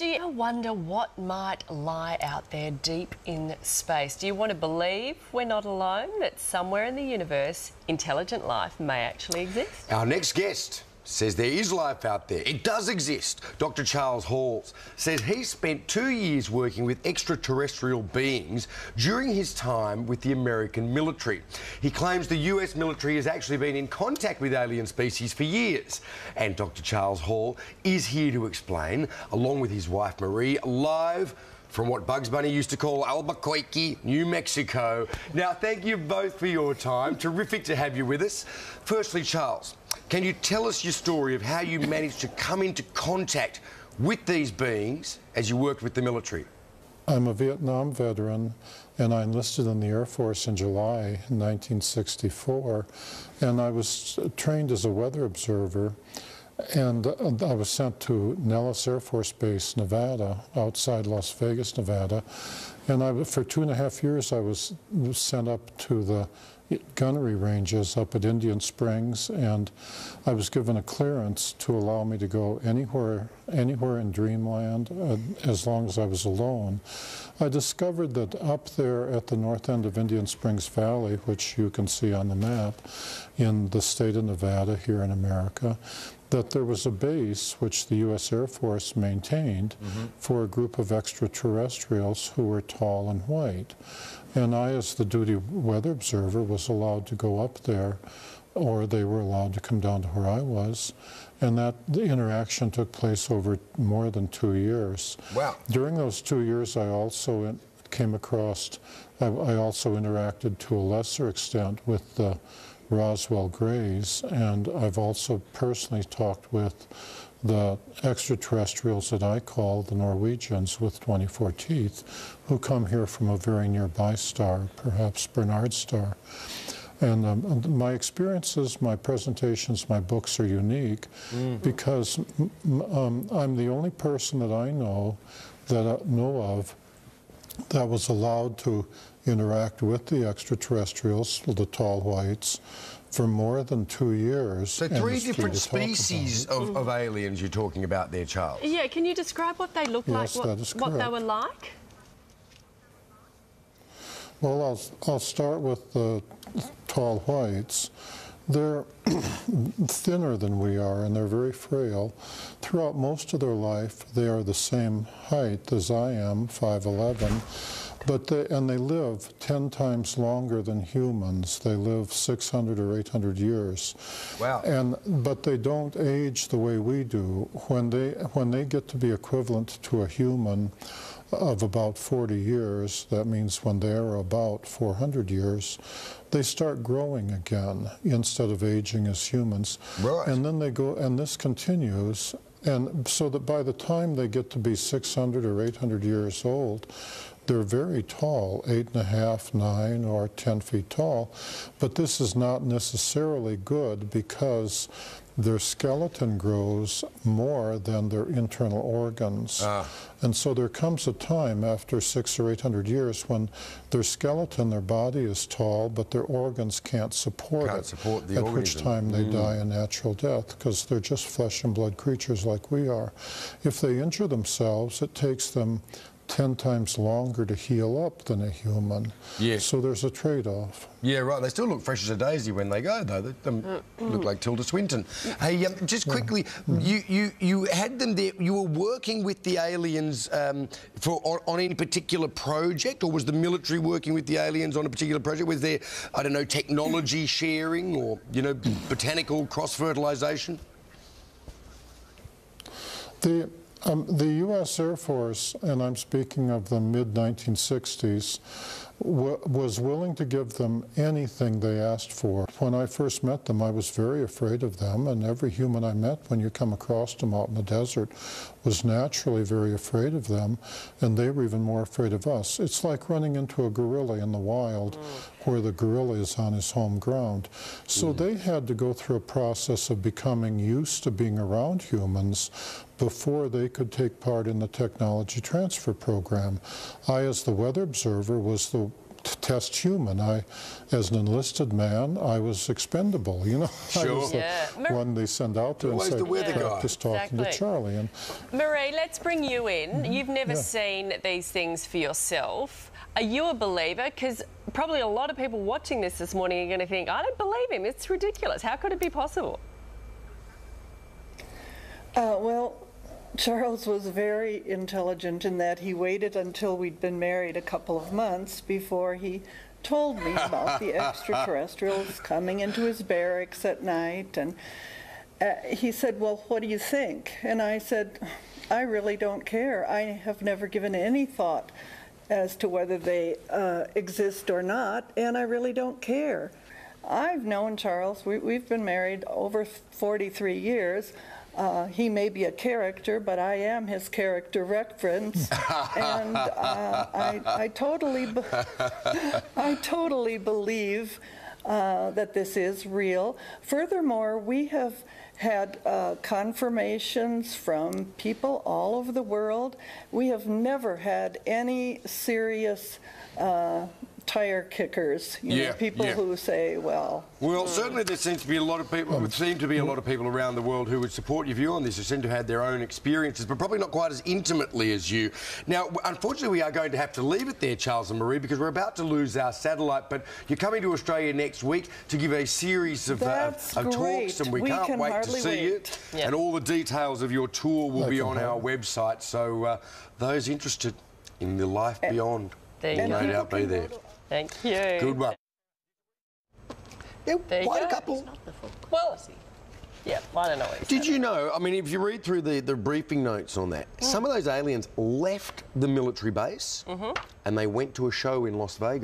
Do you ever wonder what might lie out there deep in space? Do you want to believe we're not alone, that somewhere in the universe, intelligent life may actually exist? Our next guest says there is life out there. It does exist. Dr. Charles Hall says he spent 2 years working with extraterrestrial beings during his time with the American military. He claims the US military has actually been in contact with alien species for years. And Dr. Charles Hall is here to explain, along with his wife Marie, live from what Bugs Bunny used to call Albuquerque, New Mexico. Now, thank you both for your time. Terrific to have you with us. Firstly, Charles, can you tell us your story of how you managed to come into contact with these beings as you worked with the military? I'm a Vietnam veteran, and I enlisted in the Air Force in July 1964, and I was trained as a weather observer. And I was sent to Nellis Air Force Base, Nevada, outside Las Vegas, Nevada. And for 2.5 years, I was sent up to the gunnery ranges up at Indian Springs, and I was given a clearance to allow me to go anywhere in Dreamland, as long as I was alone. I discovered that up there at the north end of Indian Springs Valley, which you can see on the map, in the state of Nevada here in America, that there was a base which the U.S. Air Force maintained for a group of extraterrestrials who were tall and white. And I, as the duty weather observer, was allowed to go up there, or they were allowed to come down to where I was. And the interaction took place over more than 2 years. Wow. During those 2 years, I also came across, I also interacted to a lesser extent with the Roswell Greys, and I've also personally talked with the extraterrestrials that I call the Norwegians with 24 teeth, who come here from a very nearby star, perhaps Bernard star. And my experiences, my presentations, my books are unique because I'm the only person that I know of that was allowed to interact with the extraterrestrials, the tall whites, for more than 2 years. So 3 different species of aliens you're talking about there, Charles. Yeah, can you describe what they look like, that is what they correct. were like? Well, I'll start with the tall whites. They're thinner than we are, and they're very frail. Throughout most of their life, they are the same height as I am, 5'11", and they live 10 times longer than humans. They live 600 or 800 years. Wow. But they don't age the way we do. When they get to be equivalent to a human of about 40 years, that means when they're about 400 years, they start growing again instead of aging as humans. Right. And then they go, and this continues, and so that by the time they get to be 600 or 800 years old, they're very tall, 8.5, 9, or 10 feet tall. But this is not necessarily good because their skeleton grows more than their internal organs. And so there comes a time after 600 or 800 years when their skeleton, their body is tall, but their organs can't support it. At which time they die a natural death, because they're just flesh and blood creatures like we are. If they injure themselves, it takes them 10 times longer to heal up than a human. Yeah. So there's a trade-off. Yeah, right. They still look fresh as a daisy when they go, though. They look like Tilda Swinton. Hey, just quickly, you had them there. You were working with the aliens on any particular project, or was the military working with the aliens on a particular project? Was there, I don't know, technology sharing or, you know, botanical cross-fertilisation? The U.S. Air Force, and I'm speaking of the mid-1960s, was willing to give them anything they asked for. When I first met them, I was very afraid of them, and every human I met, when you come across them out in the desert, was naturally very afraid of them, and they were even more afraid of us. It's like running into a gorilla in the wild, where the gorilla is on his home ground. So they had to go through a process of becoming used to being around humans before they could take part in the technology transfer program. I, as the weather observer, was the test human. As an enlisted man, I was expendable, you know. Sure. I was the one they send out there and say, practice talking to Charlie. And Marie, let's bring you in. You've never seen these things for yourself. Are you a believer? Because probably a lot of people watching this morning are going to think, I don't believe him. It's ridiculous. How could it be possible? Well, Charles was very intelligent in that he waited until we'd been married a couple of months before he told me about the extraterrestrials coming into his barracks at night. And he said, well, what do you think? And I said, I really don't care. I have never given any thought as to whether they exist or not, and I really don't care. I've known Charles. We've been married over 43 years. He may be a character, but I am his character reference, and I totally believe that this is real. Furthermore, we have had confirmations from people all over the world. We have never had any serious tire kickers, you know, people who say, well... Well, certainly there seems to be a lot of people, around the world who would support your view on this, who seem to have had their own experiences, but probably not quite as intimately as you. Now, unfortunately, we are going to have to leave it there, Charles and Marie, because we're about to lose our satellite, but you're coming to Australia next week to give a series of talks, and we can't wait to see you. Yep. And all the details of your tour will be on our website, so those interested in the life beyond will no doubt be there. Thank you. Good one. Yeah, quite a couple. Well, yeah, I don't know what Did you know, I mean, if you read through the briefing notes on that, some of those aliens left the military base and they went to a show in Las Vegas.